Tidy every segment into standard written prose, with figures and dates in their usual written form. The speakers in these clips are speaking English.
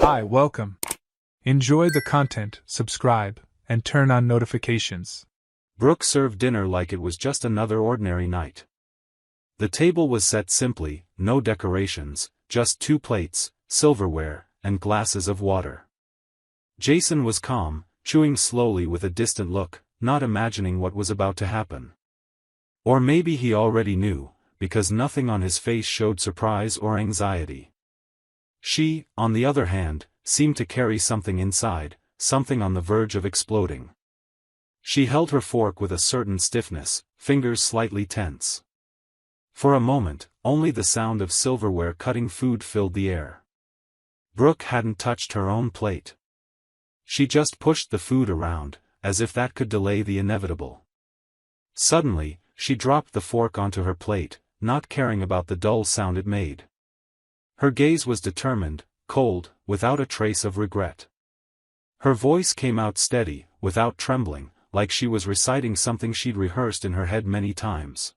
Hi, welcome. Enjoy the content, subscribe, and turn on notifications. Brooke served dinner like it was just another ordinary night. The table was set simply, no decorations, just 2 plates, silverware, and glasses of water. Jason was calm, chewing slowly with a distant look, not imagining what was about to happen. Or maybe he already knew, because nothing on his face showed surprise or anxiety. She, on the other hand, seemed to carry something inside, something on the verge of exploding. She held her fork with a certain stiffness, fingers slightly tense. For a moment, only the sound of silverware cutting food filled the air. Brooke hadn't touched her own plate. She just pushed the food around, as if that could delay the inevitable. Suddenly, she dropped the fork onto her plate, not caring about the dull sound it made. Her gaze was determined, cold, without a trace of regret. Her voice came out steady, without trembling, like she was reciting something she'd rehearsed in her head many times.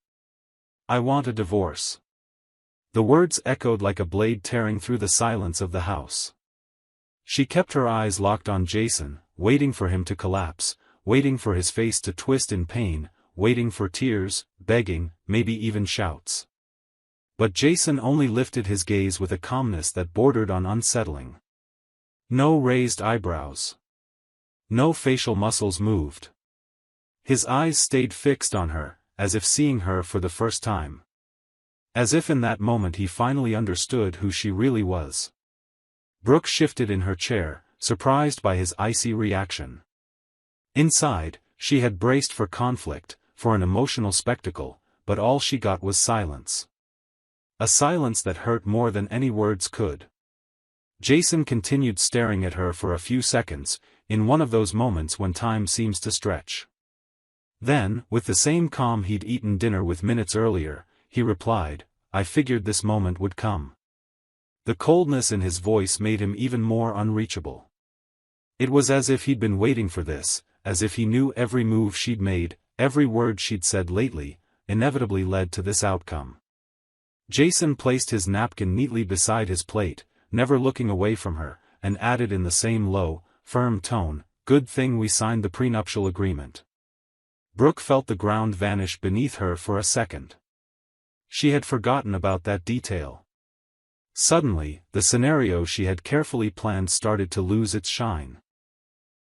"I want a divorce." The words echoed like a blade tearing through the silence of the house. She kept her eyes locked on Jason, waiting for him to collapse, waiting for his face to twist in pain, waiting for tears, begging, maybe even shouts. But Jason only lifted his gaze with a calmness that bordered on unsettling. No raised eyebrows. No facial muscles moved. His eyes stayed fixed on her, as if seeing her for the first time. As if in that moment he finally understood who she really was. Brooke shifted in her chair, surprised by his icy reaction. Inside, she had braced for conflict, for an emotional spectacle, but all she got was silence. A silence that hurt more than any words could. Jason continued staring at her for a few seconds, in one of those moments when time seems to stretch. Then, with the same calm he'd eaten dinner with minutes earlier, he replied, "I figured this moment would come." The coldness in his voice made him even more unreachable. It was as if he'd been waiting for this, as if he knew every move she'd made, every word she'd said lately, inevitably led to this outcome. Jason placed his napkin neatly beside his plate, never looking away from her, and added in the same low, firm tone, "Good thing we signed the prenuptial agreement." Brooke felt the ground vanish beneath her for a second. She had forgotten about that detail. Suddenly, the scenario she had carefully planned started to lose its shine.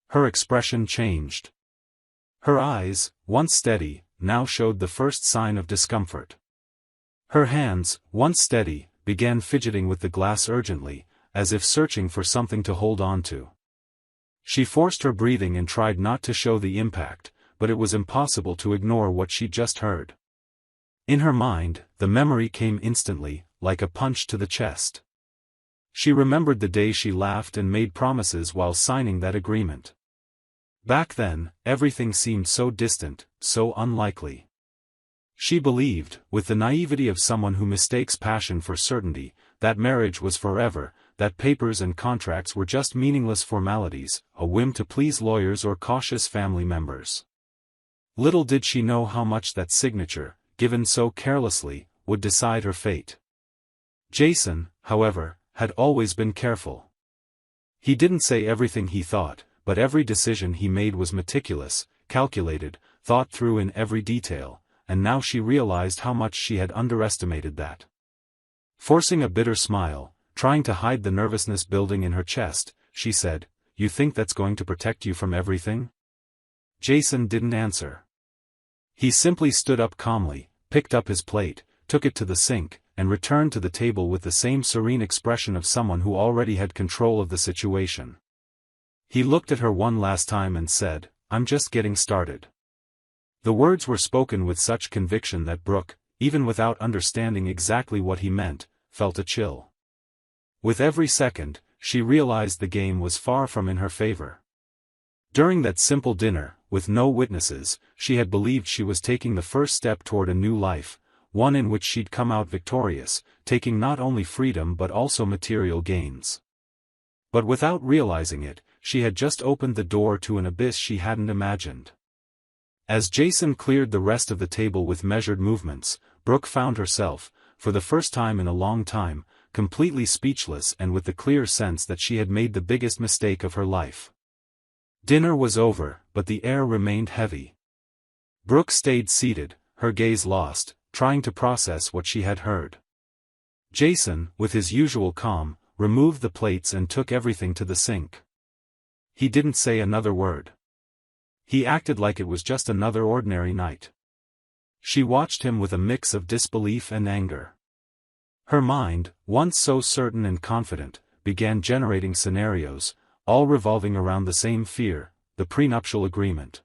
Her expression changed. Her eyes, once steady, now showed the first sign of discomfort. Her hands, once steady, began fidgeting with the glass urgently, as if searching for something to hold on to. She forced her breathing and tried not to show the impact, but it was impossible to ignore what she'd just heard. In her mind, the memory came instantly, like a punch to the chest. She remembered the day she laughed and made promises while signing that agreement. Back then, everything seemed so distant, so unlikely. She believed, with the naivety of someone who mistakes passion for certainty, that marriage was forever, that papers and contracts were just meaningless formalities, a whim to please lawyers or cautious family members. Little did she know how much that signature, given so carelessly, would decide her fate. Jason, however, had always been careful. He didn't say everything he thought, but every decision he made was meticulous, calculated, thought through in every detail, and now she realized how much she had underestimated that. Forcing a bitter smile, trying to hide the nervousness building in her chest, she said, "You think that's going to protect you from everything?" Jason didn't answer. He simply stood up calmly, picked up his plate, took it to the sink, and returned to the table with the same serene expression of someone who already had control of the situation. He looked at her one last time and said, "I'm just getting started." The words were spoken with such conviction that Brooke, even without understanding exactly what he meant, felt a chill. With every second, she realized the game was far from in her favor. During that simple dinner, with no witnesses, she had believed she was taking the first step toward a new life, one in which she'd come out victorious, taking not only freedom but also material gains. But without realizing it, she had just opened the door to an abyss she hadn't imagined. As Jason cleared the rest of the table with measured movements, Brooke found herself, for the first time in a long time, completely speechless and with the clear sense that she had made the biggest mistake of her life. Dinner was over, but the air remained heavy. Brooke stayed seated, her gaze lost, trying to process what she had heard. Jason, with his usual calm, removed the plates and took everything to the sink. He didn't say another word. He acted like it was just another ordinary night. She watched him with a mix of disbelief and anger. Her mind, once so certain and confident, began generating scenarios, all revolving around the same fear, the prenuptial agreement.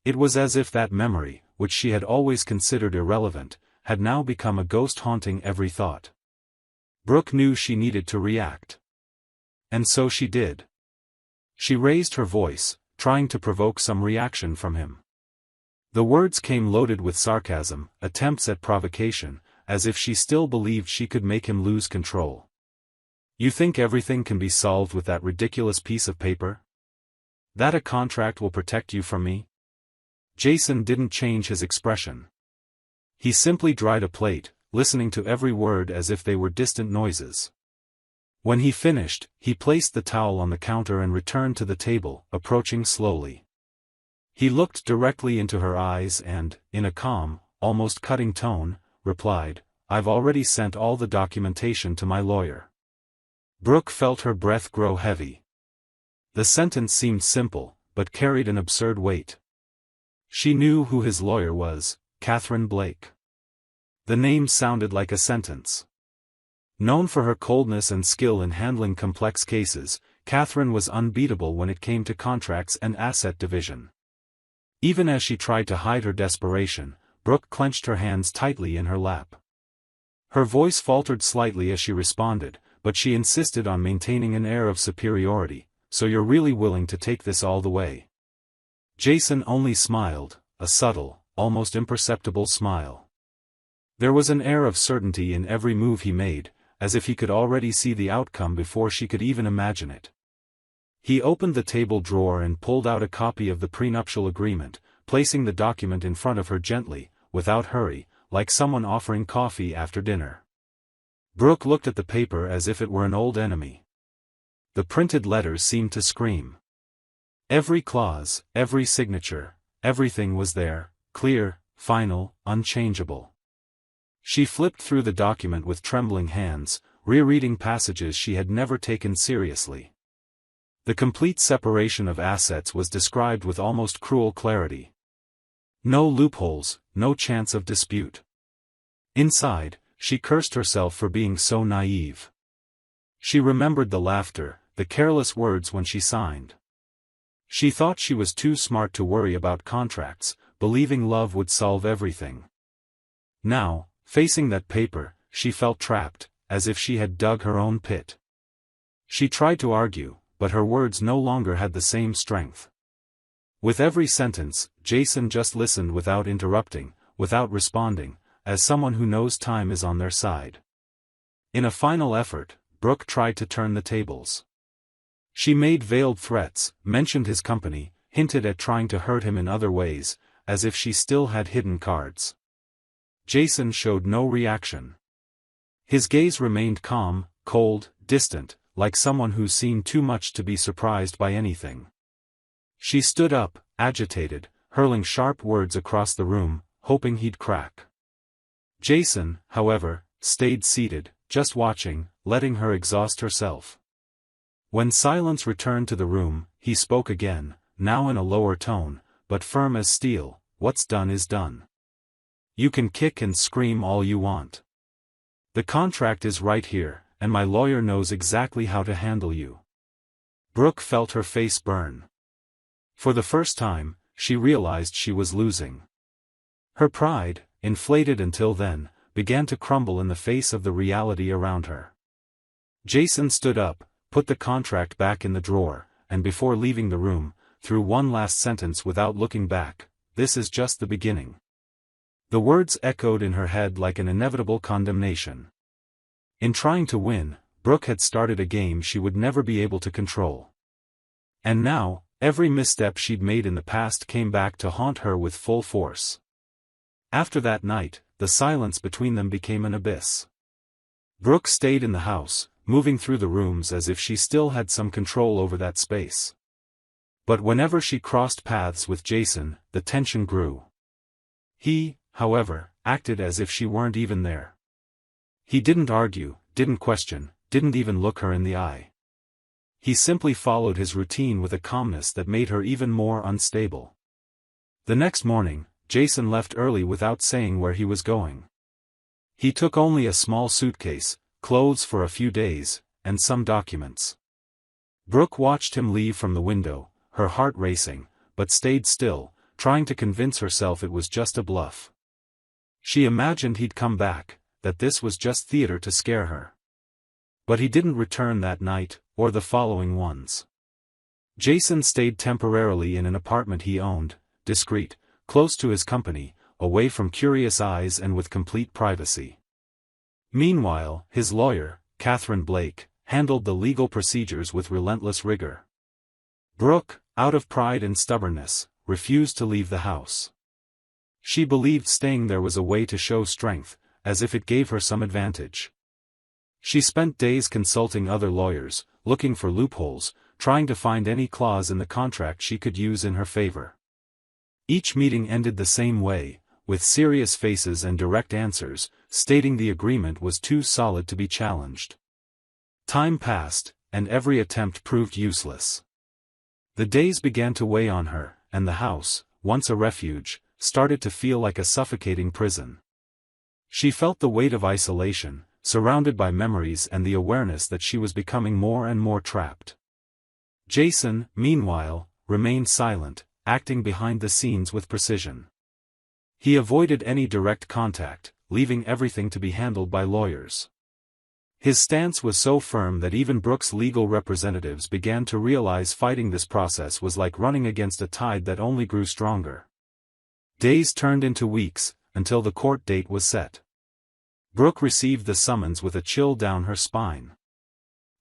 It was as if that memory, which she had always considered irrelevant, had now become a ghost haunting every thought. Brooke knew she needed to react. And so she did. She raised her voice, trying to provoke some reaction from him. The words came loaded with sarcasm, attempts at provocation, as if she still believed she could make him lose control. "You think everything can be solved with that ridiculous piece of paper? That a contract will protect you from me?" Jason didn't change his expression. He simply dried a plate, listening to every word as if they were distant noises. When he finished, he placed the towel on the counter and returned to the table, approaching slowly. He looked directly into her eyes and, in a calm, almost cutting tone, replied, "I've already sent all the documentation to my lawyer." Brooke felt her breath grow heavy. The sentence seemed simple, but carried an absurd weight. She knew who his lawyer was, Catherine Blake. The name sounded like a sentence. Known for her coldness and skill in handling complex cases, Catherine was unbeatable when it came to contracts and asset division. Even as she tried to hide her desperation, Brooke clenched her hands tightly in her lap. Her voice faltered slightly as she responded, but she insisted on maintaining an air of superiority. "So you're really willing to take this all the way?" Jason only smiled, a subtle, almost imperceptible smile. There was an air of certainty in every move he made, as if he could already see the outcome before she could even imagine it. He opened the table drawer and pulled out a copy of the prenuptial agreement, placing the document in front of her gently, without hurry, like someone offering coffee after dinner. Brooke looked at the paper as if it were an old enemy. The printed letters seemed to scream. Every clause, every signature, everything was there, clear, final, unchangeable. She flipped through the document with trembling hands, rereading passages she had never taken seriously. The complete separation of assets was described with almost cruel clarity. No loopholes, no chance of dispute. Inside, she cursed herself for being so naive. She remembered the laughter, the careless words when she signed. She thought she was too smart to worry about contracts, believing love would solve everything. Now, facing that paper, she felt trapped, as if she had dug her own pit. She tried to argue, but her words no longer had the same strength. With every sentence, Jason just listened without interrupting, without responding, as someone who knows time is on their side. In a final effort, Brooke tried to turn the tables. She made veiled threats, mentioned his company, hinted at trying to hurt him in other ways, as if she still had hidden cards. Jason showed no reaction. His gaze remained calm, cold, distant, like someone who's seen too much to be surprised by anything. She stood up, agitated, hurling sharp words across the room, hoping he'd crack. Jason, however, stayed seated, just watching, letting her exhaust herself. When silence returned to the room, he spoke again, now in a lower tone, but firm as steel. "What's done is done. You can kick and scream all you want. The contract is right here, and my lawyer knows exactly how to handle you." Brooke felt her face burn. For the first time, she realized she was losing. Her pride, inflated until then, began to crumble in the face of the reality around her. Jason stood up, put the contract back in the drawer, and before leaving the room, threw one last sentence without looking back: "This is just the beginning." The words echoed in her head like an inevitable condemnation. In trying to win, Brooke had started a game she would never be able to control. And now, every misstep she'd made in the past came back to haunt her with full force. After that night, the silence between them became an abyss. Brooke stayed in the house, moving through the rooms as if she still had some control over that space. But whenever she crossed paths with Jason, the tension grew. He, however, acted as if she weren't even there. He didn't argue, didn't question, didn't even look her in the eye. He simply followed his routine with a calmness that made her even more unstable. The next morning, Jason left early without saying where he was going. He took only a small suitcase, clothes for a few days, and some documents. Brooke watched him leave from the window, her heart racing, but stayed still, trying to convince herself it was just a bluff. She imagined he'd come back, that this was just theater to scare her. But he didn't return that night, or the following ones. Jason stayed temporarily in an apartment he owned, discreet, close to his company, away from curious eyes and with complete privacy. Meanwhile, his lawyer, Catherine Blake, handled the legal procedures with relentless rigor. Brooke, out of pride and stubbornness, refused to leave the house. She believed staying there was a way to show strength, as if it gave her some advantage. She spent days consulting other lawyers, looking for loopholes, trying to find any clause in the contract she could use in her favor. Each meeting ended the same way, with serious faces and direct answers, stating the agreement was too solid to be challenged. Time passed, and every attempt proved useless. The days began to weigh on her, and the house, once a refuge, started to feel like a suffocating prison. She felt the weight of isolation, surrounded by memories and the awareness that she was becoming more and more trapped. Jason, meanwhile, remained silent, acting behind the scenes with precision. He avoided any direct contact, leaving everything to be handled by lawyers. His stance was so firm that even Brooke's legal representatives began to realize fighting this process was like running against a tide that only grew stronger. Days turned into weeks, until the court date was set. Brooke received the summons with a chill down her spine.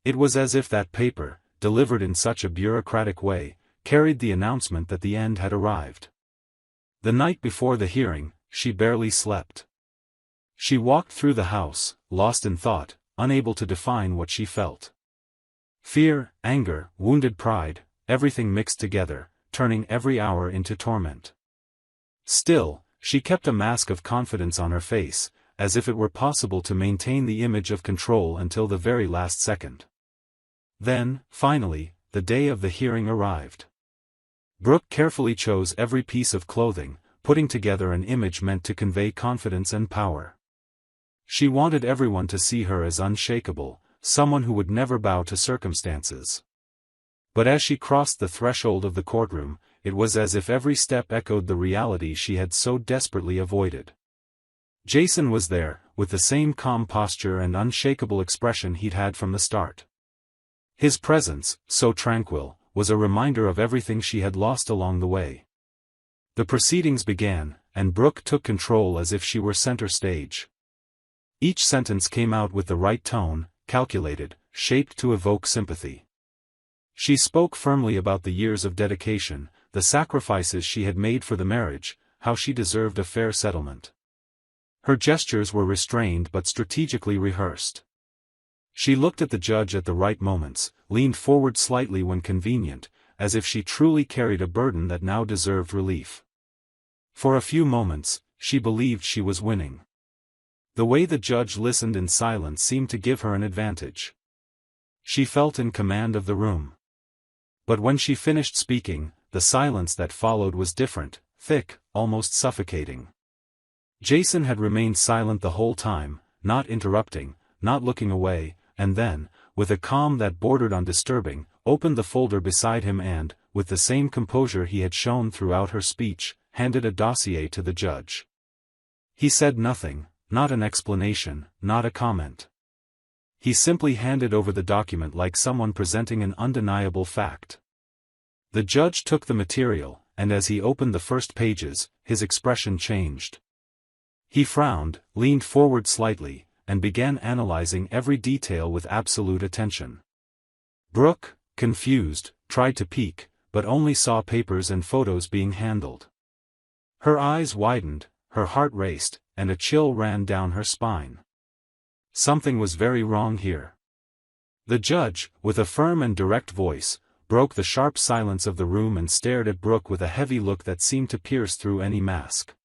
It was as if that paper, delivered in such a bureaucratic way, carried the announcement that the end had arrived. The night before the hearing, she barely slept. She walked through the house, lost in thought, unable to define what she felt. Fear, anger, wounded pride, everything mixed together, turning every hour into torment. Still, she kept a mask of confidence on her face, as if it were possible to maintain the image of control until the very last second. Then, finally, the day of the hearing arrived. Brooke carefully chose every piece of clothing, putting together an image meant to convey confidence and power. She wanted everyone to see her as unshakable, someone who would never bow to circumstances. But as she crossed the threshold of the courtroom, it was as if every step echoed the reality she had so desperately avoided. Jason was there, with the same calm posture and unshakable expression he'd had from the start. His presence, so tranquil, was a reminder of everything she had lost along the way. The proceedings began, and Brooke took control as if she were center stage. Each sentence came out with the right tone, calculated, shaped to evoke sympathy. She spoke firmly about the years of dedication, the sacrifices she had made for the marriage, how she deserved a fair settlement. Her gestures were restrained but strategically rehearsed. She looked at the judge at the right moments, leaned forward slightly when convenient, as if she truly carried a burden that now deserved relief. For a few moments, she believed she was winning. The way the judge listened in silence seemed to give her an advantage. She felt in command of the room. But when she finished speaking, the silence that followed was different, thick, almost suffocating. Jason had remained silent the whole time, not interrupting, not looking away, and then, with a calm that bordered on disturbing, opened the folder beside him and, with the same composure he had shown throughout her speech, handed a dossier to the judge. He said nothing, not an explanation, not a comment. He simply handed over the document like someone presenting an undeniable fact. The judge took the material, and as he opened the first pages, his expression changed. He frowned, leaned forward slightly, and began analyzing every detail with absolute attention. Brooke, confused, tried to peek, but only saw papers and photos being handled. Her eyes widened, her heart raced, and a chill ran down her spine. something was very wrong here. The judge, with a firm and direct voice, broke the sharp silence of the room and stared at Brooke with a heavy look that seemed to pierce through any mask.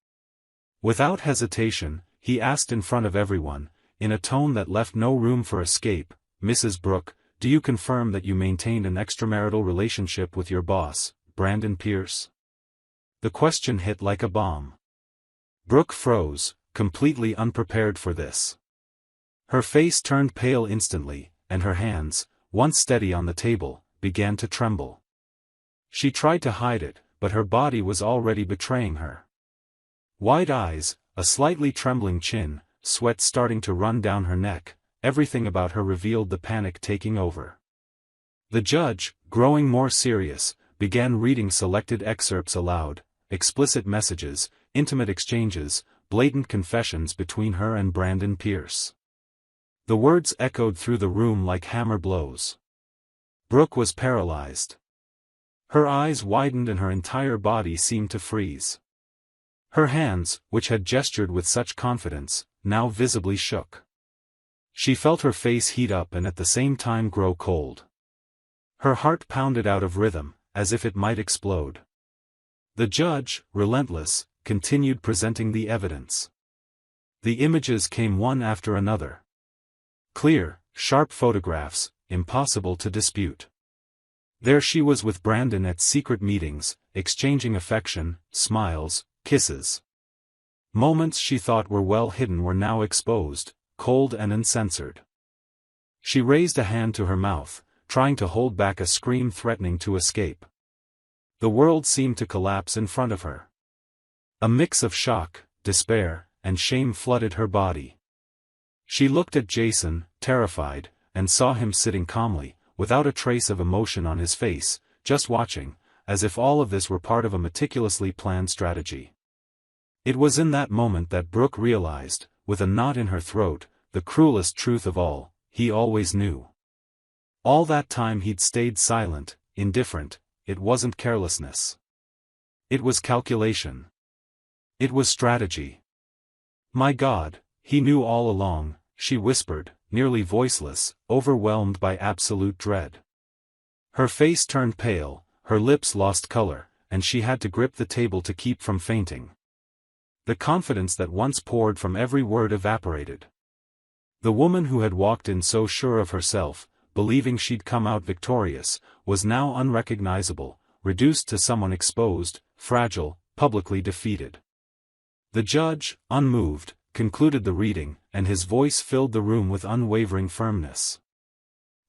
Without hesitation, he asked in front of everyone, in a tone that left no room for escape, "Mrs. Brooke, do you confirm that you maintained an extramarital relationship with your boss, Brandon Pierce?" The question hit like a bomb. Brooke froze, completely unprepared for this. Her face turned pale instantly, and her hands, once steady on the table, began to tremble. She tried to hide it, but her body was already betraying her. Wide eyes, a slightly trembling chin, sweat starting to run down her neck, everything about her revealed the panic taking over. The judge, growing more serious, began reading selected excerpts aloud, explicit messages, intimate exchanges, blatant confessions between her and Brandon Pierce. The words echoed through the room like hammer blows. Brooke was paralyzed. Her eyes widened and her entire body seemed to freeze. Her hands, which had gestured with such confidence, now visibly shook. She felt her face heat up and at the same time grow cold. Her heart pounded out of rhythm, as if it might explode. The judge, relentless, continued presenting the evidence. The images came one after another. Clear, sharp photographs, impossible to dispute. There she was with Brandon at secret meetings, exchanging affection, smiles, kisses. Moments she thought were well hidden were now exposed, cold and uncensored. She raised a hand to her mouth, trying to hold back a scream threatening to escape. The world seemed to collapse in front of her. A mix of shock, despair, and shame flooded her body. She looked at Jason, terrified, and saw him sitting calmly, without a trace of emotion on his face, just watching, as if all of this were part of a meticulously planned strategy. It was in that moment that Brooke realized, with a knot in her throat, the cruelest truth of all: he always knew. All that time he'd stayed silent, indifferent. It wasn't carelessness. It was calculation. It was strategy. "My God, he knew all along," she whispered, nearly voiceless, overwhelmed by absolute dread. Her face turned pale, her lips lost color, and she had to grip the table to keep from fainting. The confidence that once poured from every word evaporated. The woman who had walked in so sure of herself, believing she'd come out victorious, was now unrecognizable, reduced to someone exposed, fragile, publicly defeated. The judge, unmoved, concluded the reading, and his voice filled the room with unwavering firmness.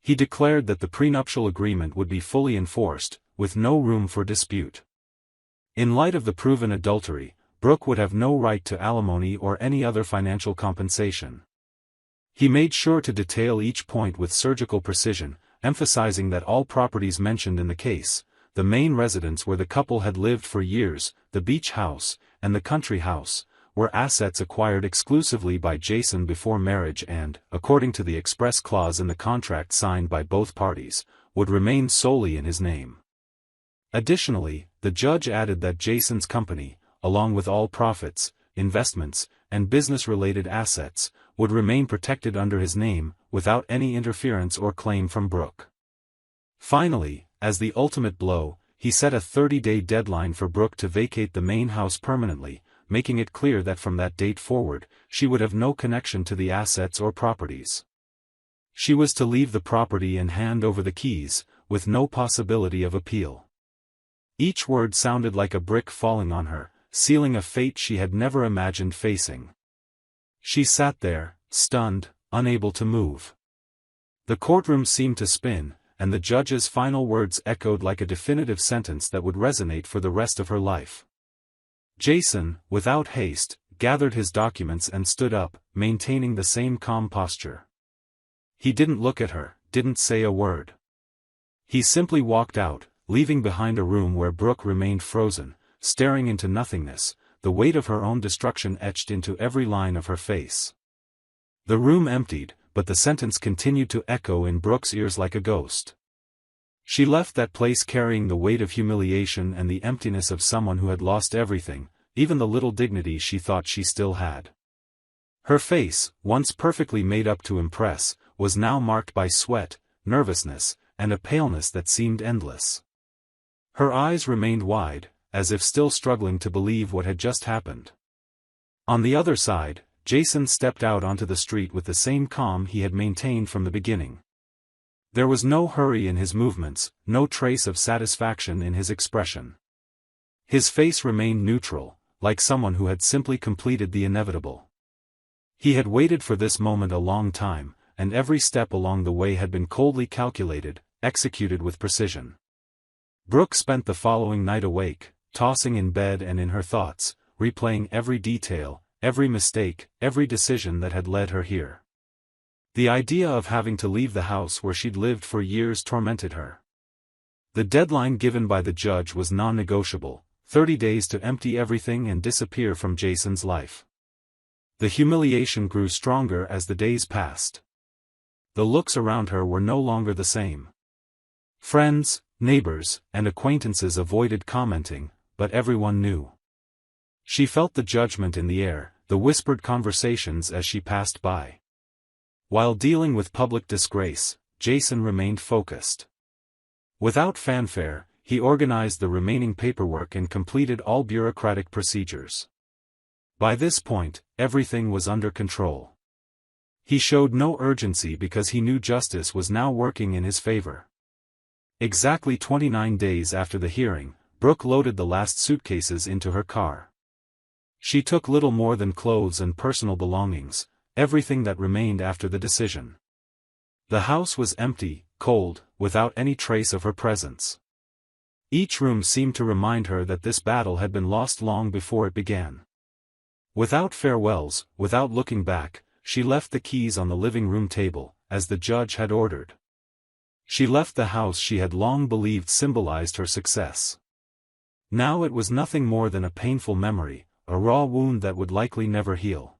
He declared that the prenuptial agreement would be fully enforced, with no room for dispute. In light of the proven adultery, Brooke would have no right to alimony or any other financial compensation. He made sure to detail each point with surgical precision, emphasizing that all properties mentioned in the case, the main residence where the couple had lived for years, the beach house, and the country house, were assets acquired exclusively by Jason before marriage and, according to the express clause in the contract signed by both parties, would remain solely in his name. Additionally, the judge added that Jason's company, along with all profits, investments, and business-related assets, would remain protected under his name, without any interference or claim from Brooke. Finally, as the ultimate blow, he set a 30-day deadline for Brooke to vacate the main house permanently, making it clear that from that date forward, she would have no connection to the assets or properties. She was to leave the property and hand over the keys, with no possibility of appeal. Each word sounded like a brick falling on her, sealing a fate she had never imagined facing. She sat there, stunned, unable to move. The courtroom seemed to spin, and the judge's final words echoed like a definitive sentence that would resonate for the rest of her life. Jason, without haste, gathered his documents and stood up, maintaining the same calm posture. He didn't look at her, didn't say a word. He simply walked out, leaving behind a room where Brooke remained frozen, staring into nothingness, the weight of her own destruction etched into every line of her face. The room emptied, but the sentence continued to echo in Brooke's ears like a ghost. She left that place carrying the weight of humiliation and the emptiness of someone who had lost everything, even the little dignity she thought she still had. Her face, once perfectly made up to impress, was now marked by sweat, nervousness, and a paleness that seemed endless. Her eyes remained wide, as if still struggling to believe what had just happened. On the other side, Jason stepped out onto the street with the same calm he had maintained from the beginning. There was no hurry in his movements, no trace of satisfaction in his expression. His face remained neutral, like someone who had simply completed the inevitable. He had waited for this moment a long time, and every step along the way had been coldly calculated, executed with precision. Brooke spent the following night awake, tossing in bed and in her thoughts, replaying every detail, every mistake, every decision that had led her here. The idea of having to leave the house where she'd lived for years tormented her. The deadline given by the judge was non-negotiable, 30 days to empty everything and disappear from Jason's life. The humiliation grew stronger as the days passed. The looks around her were no longer the same. Friends, neighbors, and acquaintances avoided commenting, but everyone knew. She felt the judgment in the air, the whispered conversations as she passed by. While dealing with public disgrace, Jason remained focused. Without fanfare, he organized the remaining paperwork and completed all bureaucratic procedures. By this point, everything was under control. He showed no urgency because he knew justice was now working in his favor. Exactly 29 days after the hearing, Brooke loaded the last suitcases into her car. She took little more than clothes and personal belongings, everything that remained after the decision. The house was empty, cold, without any trace of her presence. Each room seemed to remind her that this battle had been lost long before it began. Without farewells, without looking back, she left the keys on the living room table, as the judge had ordered. She left the house she had long believed symbolized her success. Now it was nothing more than a painful memory, a raw wound that would likely never heal.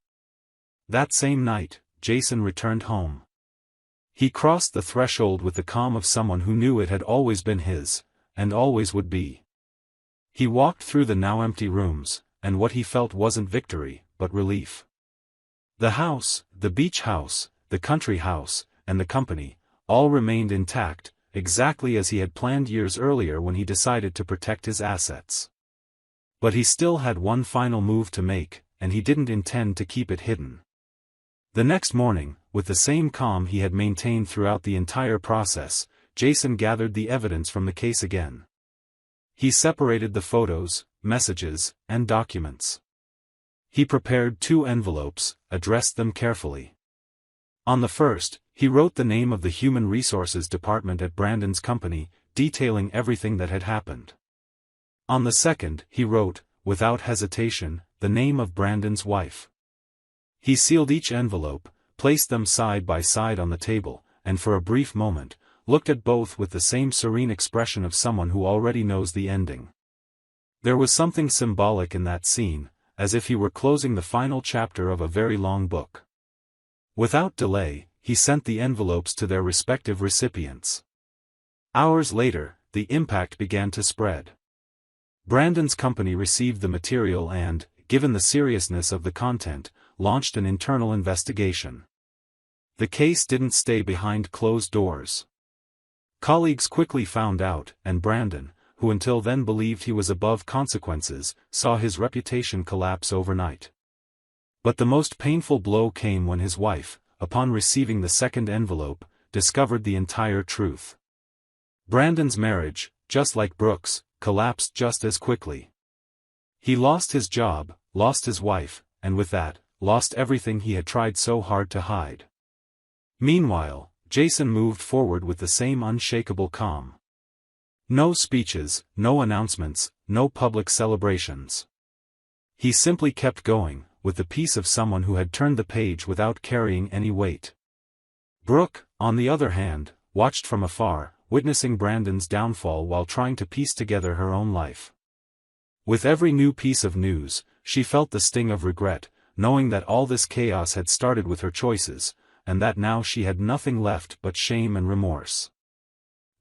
That same night, Jason returned home. He crossed the threshold with the calm of someone who knew it had always been his, and always would be. He walked through the now empty rooms, and what he felt wasn't victory, but relief. The house, the beach house, the country house, and the company, all remained intact, exactly as he had planned years earlier when he decided to protect his assets. But he still had one final move to make, and he didn't intend to keep it hidden. The next morning, with the same calm he had maintained throughout the entire process, Jason gathered the evidence from the case again. He separated the photos, messages, and documents. He prepared 2 envelopes, addressed them carefully. On the first, he wrote the name of the Human Resources Department at Brandon's company, detailing everything that had happened. On the second, he wrote, without hesitation, the name of Brandon's wife. He sealed each envelope, placed them side by side on the table, and for a brief moment, looked at both with the same serene expression of someone who already knows the ending. There was something symbolic in that scene, as if he were closing the final chapter of a very long book. Without delay, he sent the envelopes to their respective recipients. Hours later, the impact began to spread. Brandon's company received the material and, given the seriousness of the content, launched an internal investigation. The case didn't stay behind closed doors. Colleagues quickly found out, and Brandon, who until then believed he was above consequences, saw his reputation collapse overnight. But the most painful blow came when his wife, upon receiving the second envelope, discovered the entire truth. Brandon's marriage, just like Brooke's, collapsed just as quickly. He lost his job, lost his wife, and with that, lost everything he had tried so hard to hide. Meanwhile, Jason moved forward with the same unshakable calm. No speeches, no announcements, no public celebrations. He simply kept going, with the peace of someone who had turned the page without carrying any weight. Brooke, on the other hand, watched from afar, witnessing Brandon's downfall while trying to piece together her own life. With every new piece of news, she felt the sting of regret, knowing that all this chaos had started with her choices, and that now she had nothing left but shame and remorse.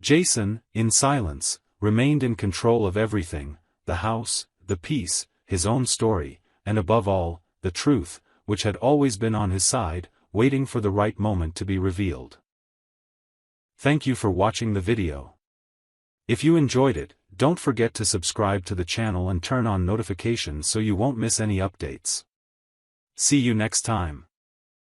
Jason, in silence, remained in control of everything, the house, the peace, his own story, and above all, the truth, which had always been on his side, waiting for the right moment to be revealed. Thank you for watching the video. If you enjoyed it, don't forget to subscribe to the channel and turn on notifications so you won't miss any updates. See you next time.